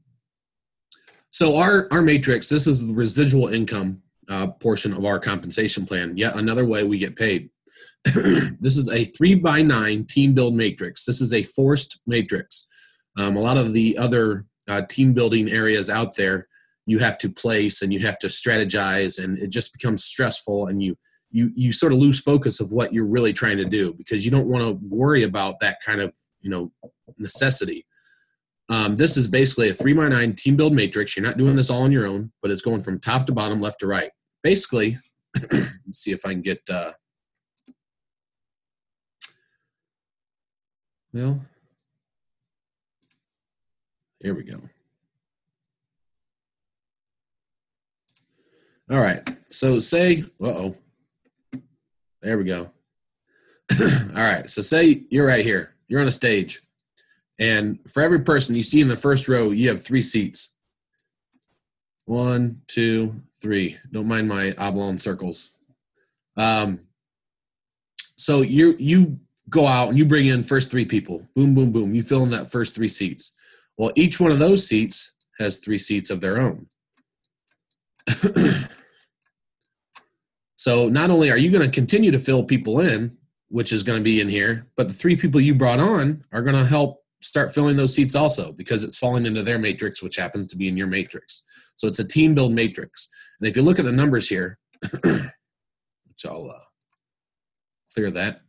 So our matrix, this is the residual income portion of our compensation plan. Yet another way we get paid. This is a 3x9 team build matrix. This is a forced matrix. A lot of the other team building areas out there, you have to place and you have to strategize, and it just becomes stressful, and you sort of lose focus of what you're really trying to do because you don't want to worry about that kind of necessity. This is basically a 3x9 team build matrix. You're not doing this all on your own, but it's going from top to bottom, left to right. Basically, let's see if I can get, well, here we go. All right. So say, there we go. All right. So say you're right here. You're on a stage. And for every person you see in the first row, you have 3 seats. 1, 2, 3. Don't mind my oblong circles. So you go out and you bring in first 3 people. Boom, boom, boom. You fill in that first 3 seats. Well, each one of those seats has 3 seats of their own. So not only are you going to continue to fill people in, which is going to be in here, but the 3 people you brought on are going to help start filling those seats also because it's falling into their matrix, which happens to be in your matrix. So it's a team build matrix. And if you look at the numbers here, which I'll clear that.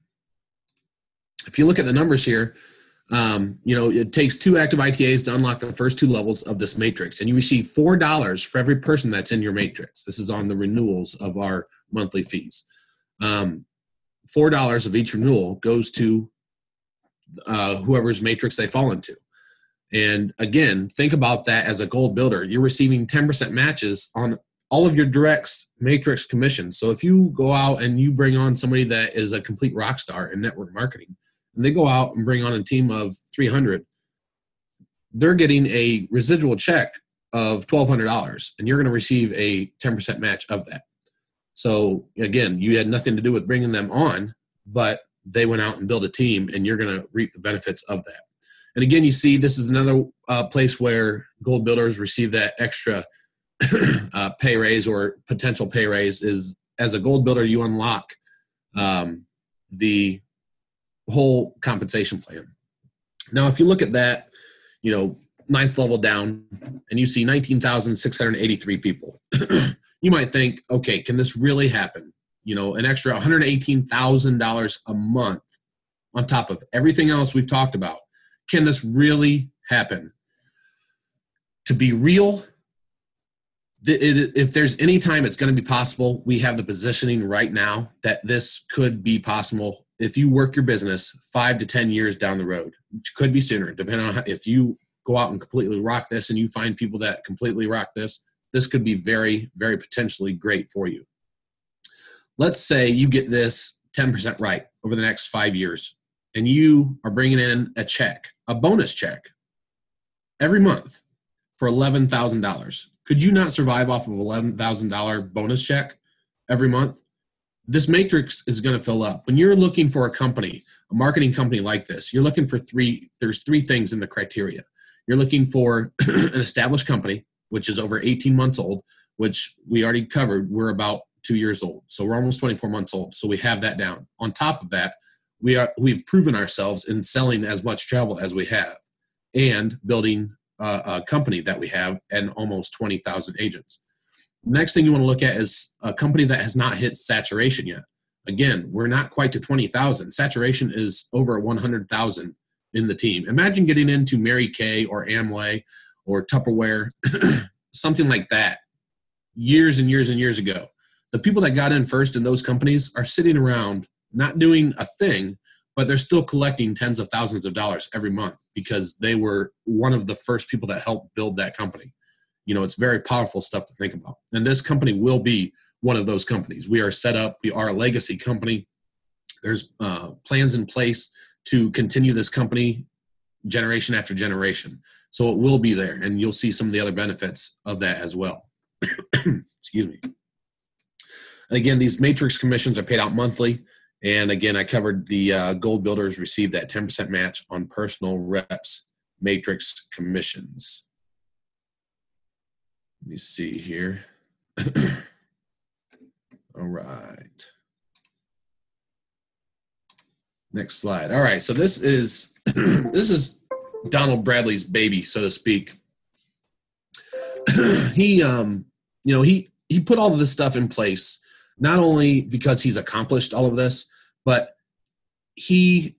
If you look at the numbers here, it takes 2 active ITAs to unlock the first 2 levels of this matrix, and you receive $4 for every person that's in your matrix. This is on the renewals of our monthly fees. $4 of each renewal goes to whoever's matrix they fall into. And again, think about that as a gold builder. You're receiving 10% matches on all of your direct matrix commissions. So if you go out and you bring on somebody that is a complete rock star in network marketing, and they go out and bring on a team of 300, they're getting a residual check of $1,200, and you're going to receive a 10% match of that. So again, you had nothing to do with bringing them on, but they went out and built a team, and you're going to reap the benefits of that. And again, you see this is another place where gold builders receive that extra pay raise or potential pay raise. Is as a gold builder, you unlock the whole compensation plan. Now, if you look at that, 9th level down, and you see 19,683 people, you might think, okay, can this really happen? An extra $118,000 a month on top of everything else we've talked about. Can this really happen? To be real, if there's any time it's going to be possible, we have the positioning right now that this could be possible if you work your business 5 to 10 years down the road. It could be sooner, depending on if you go out and completely rock this and you find people that completely rock this, this could be very, very potentially great for you. Let's say you get this 10% right over the next 5 years, and you are bringing in a check, a bonus check, every month for $11,000. Could you not survive off of $11,000 bonus check every month? This matrix is going to fill up. When you're looking for a company, a marketing company like this, you're looking for there's three things in the criteria. You're looking for an established company, which is over 18 months old, which we already covered. We're about 2 years old. So we're almost 24 months old. So we have that down. On top of that, we've proven ourselves in selling as much travel as we have and building a company that we have and almost 20,000 agents. Next thing you want to look at is a company that has not hit saturation yet. Again, we're not quite to 20,000. Saturation is over 100,000 in the team. Imagine getting into Mary Kay or Amway or Tupperware, something like that, years and years and years ago. The people that got in first in those companies are sitting around not doing a thing, but they're still collecting tens of thousands of dollars every month because they were one of the first people that helped build that company. You know, it's very powerful stuff to think about. And this company will be one of those companies. We are set up. We are a legacy company. There's plans in place to continue this company generation after generation. So it will be there, and you'll see some of the other benefits of that as well. Excuse me. And again, these matrix commissions are paid out monthly. And again, I covered the gold builders receive that 10% match on personal reps matrix commissions. Let me see here. All right. Next slide. All right. So this is this is Donald Bradley's baby, so to speak. He put all of this stuff in place, not only because he's accomplished all of this, but he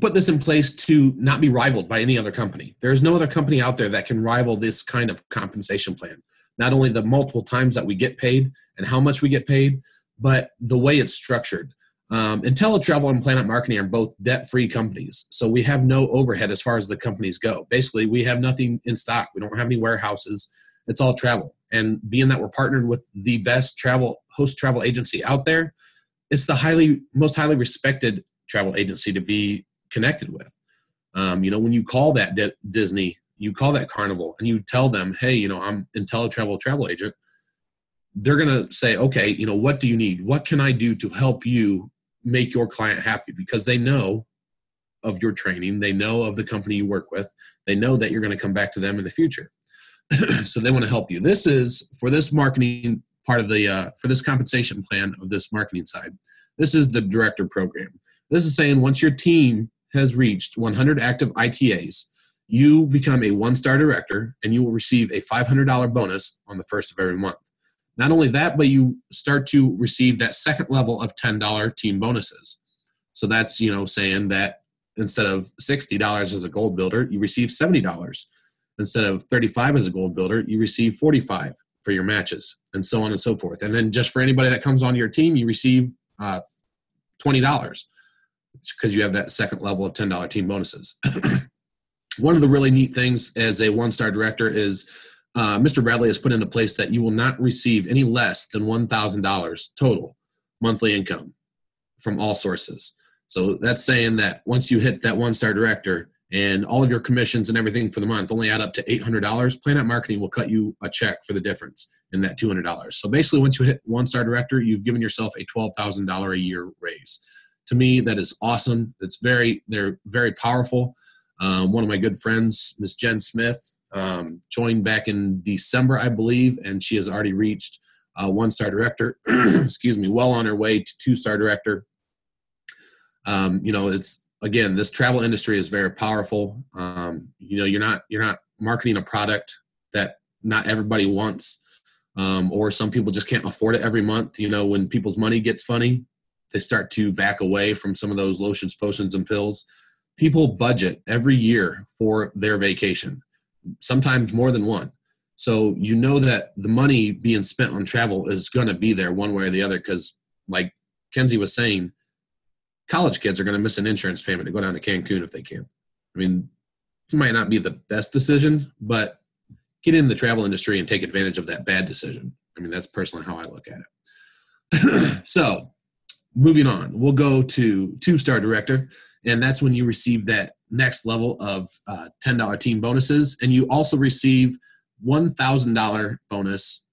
put this in place to not be rivaled by any other company. There's no other company out there that can rival this kind of compensation plan. Not only the multiple times that we get paid and how much we get paid, but the way it's structured. IntelliTravel and Planet Marketing are both debt-free companies, so we have no overhead as far as the companies go. Basically, we have nothing in stock. We don't have any warehouses. It's all travel. And being that we're partnered with the best host travel agency out there, it's the most highly respected travel agency to be connected with. When you call that Disney, you call that Carnival, and you tell them, hey, I'm IntelliTravel travel agent, they're going to say, okay, what do you need? What can I do to help you make your client happy? Because they know of your training. They know of the company you work with. They know that you're going to come back to them in the future. So they want to help you. This is for this marketing part of for this compensation plan of this marketing side. This is the director program. This is saying once your team has reached 100 active ITAs, you become a one-star director and you will receive a $500 bonus on the first of every month. Not only that, but you start to receive that second level of $10 team bonuses. So that's, saying that instead of $60 as a gold builder, you receive $70. Instead of $35 as a gold builder, you receive $45 for your matches, and so on and so forth. And then just for anybody that comes on your team, you receive $20 because you have that second level of $10 team bonuses. One of the really neat things as a one-star director is Mr. Bradley has put into place that you will not receive any less than $1,000 total monthly income from all sources. So that's saying that once you hit that one-star director and all of your commissions and everything for the month only add up to $800, Planet Marketing will cut you a check for the difference in that $200. So basically, once you hit one-star director, you've given yourself a $12,000 a year raise. To me, that is awesome. They're very powerful. One of my good friends, Ms. Jen Smith, joined back in December, I believe, and she has already reached one-star director. Excuse me, well on her way to two-star director. Again, this travel industry is very powerful. You're not marketing a product that not everybody wants, or some people just can't afford it every month. When people's money gets funny, they start to back away from some of those lotions, potions, and pills. People budget every year for their vacation, sometimes more than one. So that the money being spent on travel is going to be there one way or the other because, like Kenzie was saying, college kids are going to miss an insurance payment to go down to Cancun if they can. I mean, might not be the best decision, but get in the travel industry and take advantage of that bad decision. I mean, that's personally how I look at it. So moving on, we'll go to 2-star director, and that's when you receive that next level of $10 team bonuses, and you also receive $1,000 bonus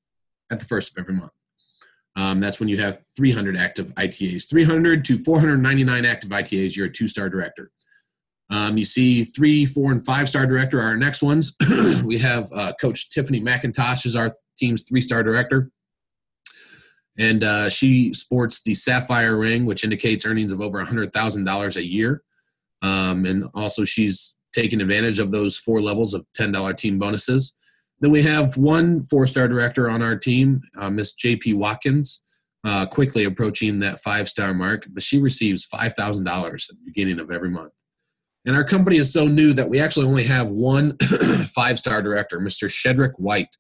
at the first of every month. That's when you have 300 active ITAs. 300 to 499 active ITAs, you're a 2-star director. You see 3, 4, and 5-star director are our next ones. We have Coach Tiffany McIntosh is our team's 3-star director. And she sports the Sapphire ring, which indicates earnings of over $100,000 a year. And also she's taken advantage of those 4 levels of $10 team bonuses. Then we have one 4-star director on our team, Miss J.P. Watkins, quickly approaching that 5-star mark, but she receives $5,000 at the beginning of every month. And our company is so new that we actually only have one 5-star director, Mr. Shedrick White.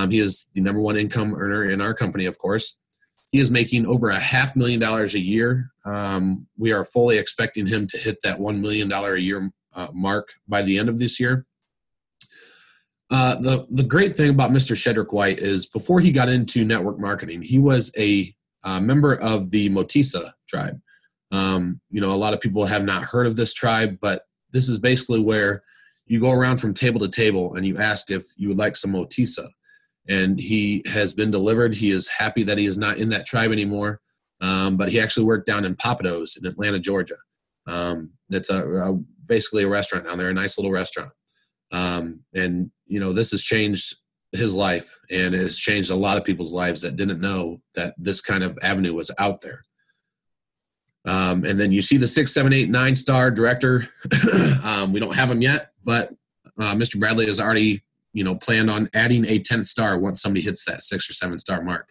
He is the number 1 income earner in our company, of course. He is making over $500,000 a year. We are fully expecting him to hit that $1 million a year mark by the end of this year. The great thing about Mr. Shedrick White is before he got into network marketing, he was a member of the Motisa tribe. A lot of people have not heard of this tribe, but this is basically where you go around from table to table and you ask if you would like some Motisa. And he has been delivered. He is happy that he is not in that tribe anymore. But he actually worked down in Papados in Atlanta, Georgia. It's basically a restaurant down there, a nice little restaurant. This has changed his life, and it has changed a lot of people's lives that didn't know that this kind of avenue was out there. And then you see the 6, 7, 8, 9-star director. We don't have him yet, but Mr. Bradley has already, planned on adding a 10th star once somebody hits that 6 or 7-star mark,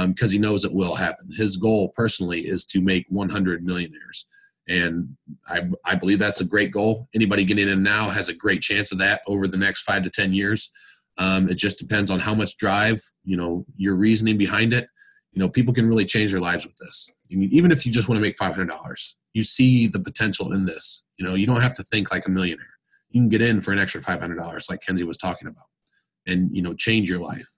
because he knows it will happen. His goal personally is to make 100 millionaires. And I believe that's a great goal. Anybody getting in now has a great chance of that over the next 5 to 10 years. It just depends on how much drive, your reasoning behind it. People can really change their lives with this. Even if you just want to make $500, you see the potential in this. You don't have to think like a millionaire. You can get in for an extra $500 like Kenzie was talking about and, change your life.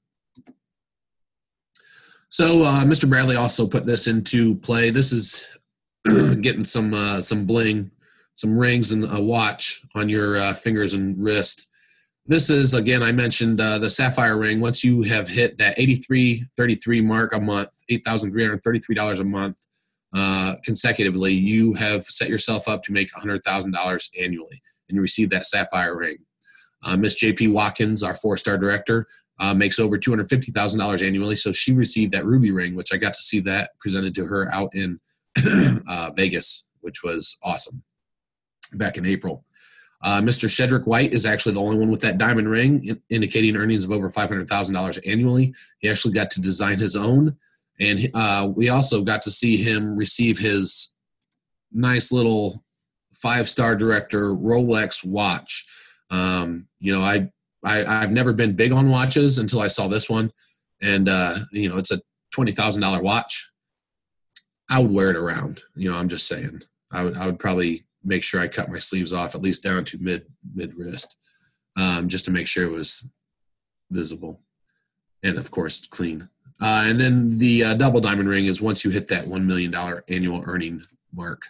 So Mr. Bradley also put this into play. This is getting some bling, some rings and a watch on your fingers and wrist. This is, again, I mentioned the Sapphire ring. Once you have hit that $83.33 mark a month, $8,333 a month consecutively, you have set yourself up to make $100,000 annually, and you receive that Sapphire ring. Miss J.P. Watkins, our 4-star director, makes over $250,000 annually, so she received that ruby ring, which I got to see that presented to her out in Vegas, which was awesome back in April. Mr. Shedrick White is actually the only one with that diamond ring, indicating earnings of over $500,000 annually. He actually got to design his own, and we also got to see him receive his nice little 5-star director Rolex watch. I've never been big on watches until I saw this one, and it's a $20,000 watch. I would wear it around. I'm just saying. I would probably make sure I cut my sleeves off at least down to mid wrist, just to make sure it was visible and, of course, clean. And then the double diamond ring is once you hit that $1 million annual earning mark.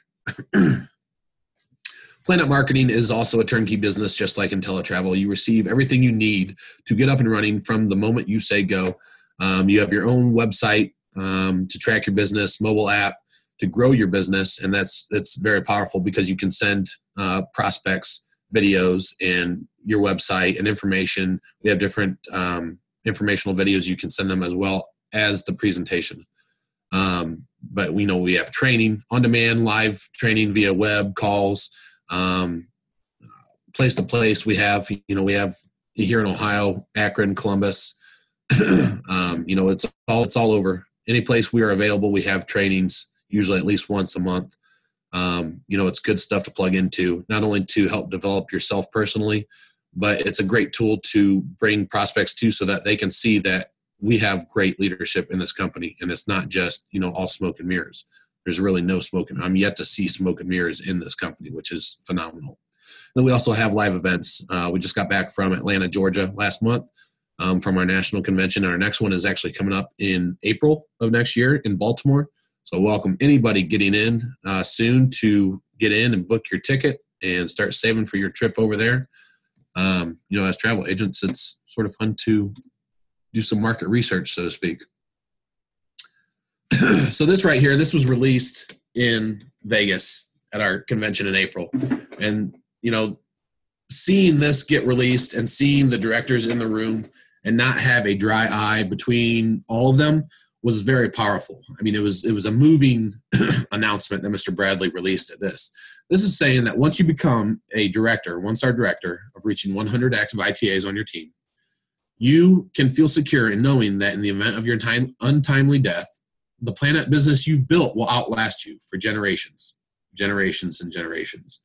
Planet Marketing is also a turnkey business, just like IntelliTravel. You receive everything you need to get up and running from the moment you say go. You have your own website to track your business, mobile app to grow your business, and that's very powerful because you can send prospects videos and your website and information. We have different informational videos you can send them as well as the presentation. But we know we have training on demand, live training via web calls, place to place. We have here in Ohio, Akron, Columbus. It's all over. Any place we are available, we have trainings, usually at least once a month. It's good stuff to plug into, not only to help develop yourself personally, but it's a great tool to bring prospects to so that they can see that we have great leadership in this company. And it's not just, all smoke and mirrors. There's really no smoke. I'm yet to see smoke and mirrors in this company, which is phenomenal. Then we also have live events. We just got back from Atlanta, Georgia last month from our national convention. And our next one is actually coming up in April of next year in Baltimore. So welcome anybody getting in soon to get in and book your ticket and start saving for your trip over there. As travel agents, it's sort of fun to do some market research, so to speak. So this right here, this was released in Vegas at our convention in April. And, seeing this get released and seeing the directors in the room and not have a dry eye between all of them was very powerful. I mean, it was a moving announcement that Mr. Bradley released at this. This is saying that once you become a director, one-star director of reaching 100 active ITAs on your team, you can feel secure in knowing that in the event of your untimely death, the Planet business you've built will outlast you for generations and generations.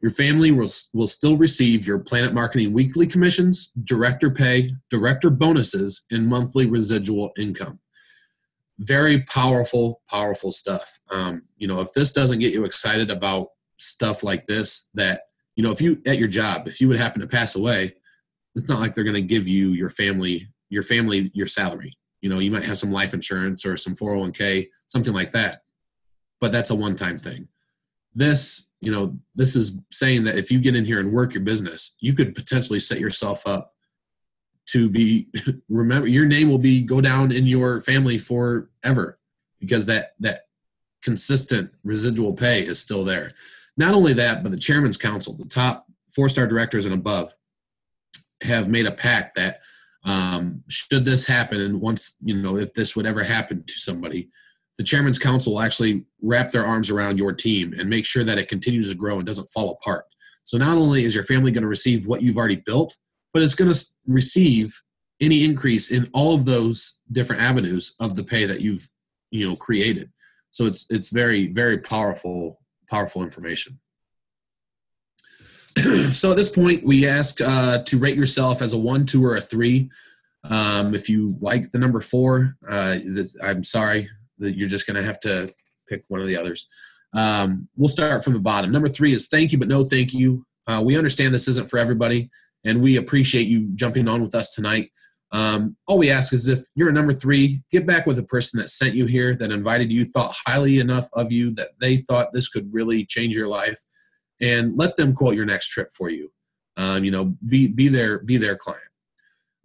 Your family will still receive your Planet Marketing weekly commissions, director pay, director bonuses, and monthly residual income. Very powerful, powerful stuff. If this doesn't get you excited about stuff like this, that, if you at your job, if you would happen to pass away, it's not like they're going to give you your family your salary. You might have some life insurance or some 401k, something like that, but that's a one-time thing. This is saying that if you get in here and work your business, you could potentially set yourself up to be, remember, your name will go down in your family forever because that consistent residual pay is still there. Not only that, but the Chairman's Council, the top 4-star directors and above, have made a pact that should this happen, and once, if this would ever happen to somebody, the Chairman's Council will actually wrap their arms around your team and make sure that it continues to grow and doesn't fall apart. So not only is your family going to receive what you've already built, but it's going to receive any increase in all of those different avenues of the pay that you've, created. So it's very, very powerful information. So at this point, we ask to rate yourself as a 1, 2, or a 3. If you like the number 4, I'm sorry that you're just going to have to pick one of the others. We'll start from the bottom. Number 3 is thank you, but no thank you. We understand this isn't for everybody, and we appreciate you jumping on with us tonight. All we ask is if you're a number 3, get back with the person that sent you here, that invited you, thought highly enough of you that they thought this could really change your life, and let them quote your next trip for you. Be their client.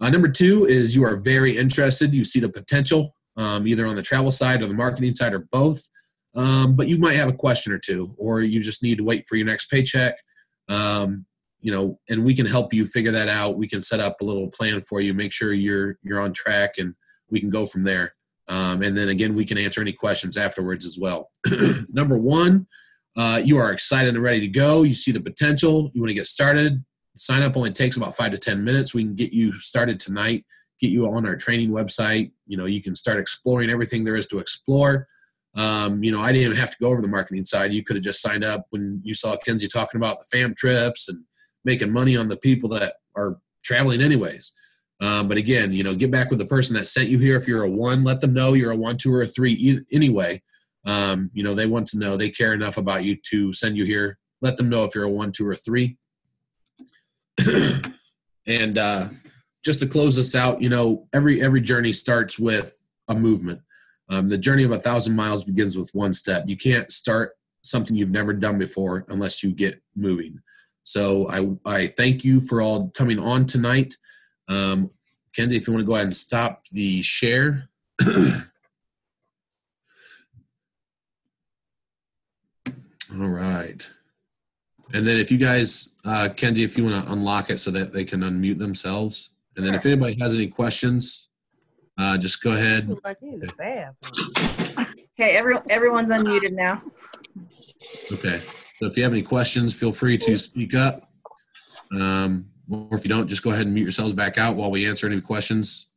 Number 2 is you are very interested. You see the potential, either on the travel side or the marketing side or both. But you might have a question or two, or you just need to wait for your next paycheck. And we can help you figure that out. We can set up a little plan for you, make sure you're on track, and we can go from there. And then again, we can answer any questions afterwards as well. Number 1, you are excited and ready to go. You see the potential. You want to get started. Sign up only takes about 5 to 10 minutes. We can get you started tonight, get you on our training website. You can start exploring everything there is to explore. I didn't even have to go over the marketing side. You could have just signed up when you saw Kenzie talking about the fam trips and making money on the people that are traveling anyways. But again, get back with the person that sent you here. If you're a 1, let them know you're a 1, 2, or a 3 anyway. They want to know, they care enough about you to send you here. Let them know if you're a 1, 2, or 3. And just to close this out, every journey starts with a movement. The journey of 1,000 miles begins with 1 step. You can't start something you've never done before unless you get moving. So I thank you for all coming on tonight. Kenzie, if you want to go ahead and stop the share. All right. And then if you guys, Kenzie, if you want to unlock it so that they can unmute themselves. And then if anybody has any questions, just go ahead. Okay, everyone's unmuted now. Okay. So if you have any questions, feel free to speak up. Or if you don't, just go ahead and mute yourselves back out while we answer any questions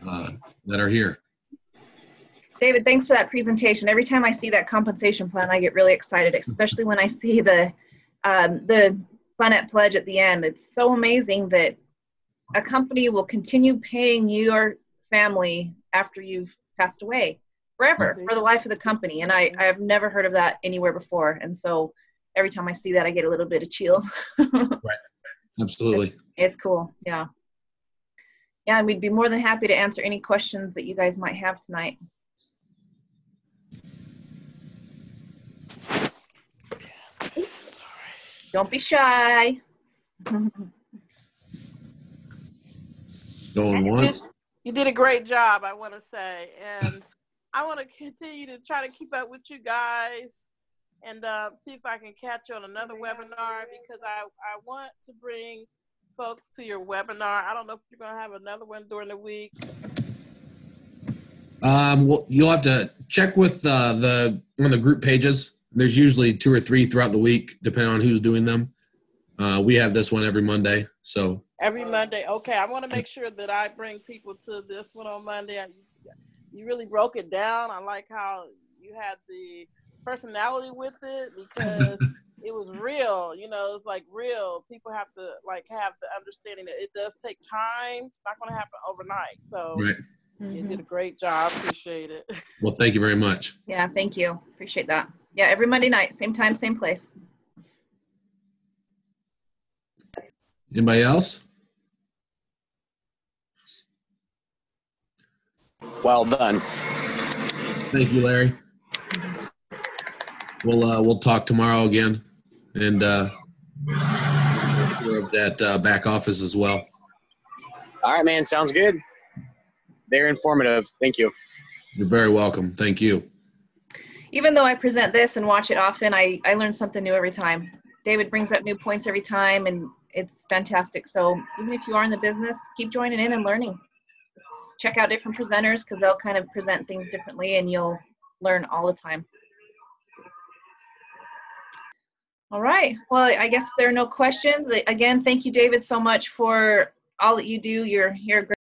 that are here. David, thanks for that presentation. Every time I see that compensation plan, I get really excited, especially when I see the Planet Pledge at the end. It's so amazing that a company will continue paying your family after you've passed away forever, for the life of the company. And I have never heard of that anywhere before. And so every time I see that, I get a little bit of chills. Right. Absolutely. It's cool. Yeah. Yeah, and we'd be more than happy to answer any questions that you guys might have tonight. Don't be shy. Going once. You did a great job, I want to say. And I want to continue to try to keep up with you guys and see if I can catch you on another webinar, because I want to bring folks to your webinar. I don't know if you're going to have another one during the week. Well, you'll have to check with on the group pages. There's usually 2 or 3 throughout the week, depending on who's doing them. We have this one every Monday. So every Monday. Okay. I want to make sure that I bring people to this one on Monday. You really broke it down. I like how you had the personality with it, because it was real. You know, it's like real. People have to have the understanding that it does take time. It's not going to happen overnight. So right. You did a great job. Appreciate it. Well, thank you very much. Yeah, thank you. Appreciate that. Yeah, every Monday night, same time, same place. Anybody else? Well done. Thank you, Larry. We'll talk tomorrow again, and of that back office as well. All right, man. Sounds good. They're informative. Thank you. You're very welcome. Thank you. Even though I present this and watch it often, I learn something new every time. David brings up new points every time, and it's fantastic. So even if you are in the business, keep joining in and learning. Check out different presenters, because they'll kind of present things differently, and you'll learn all the time. All right. Well, I guess if there are no questions, again, thank you, David, so much for all that you do. You're a great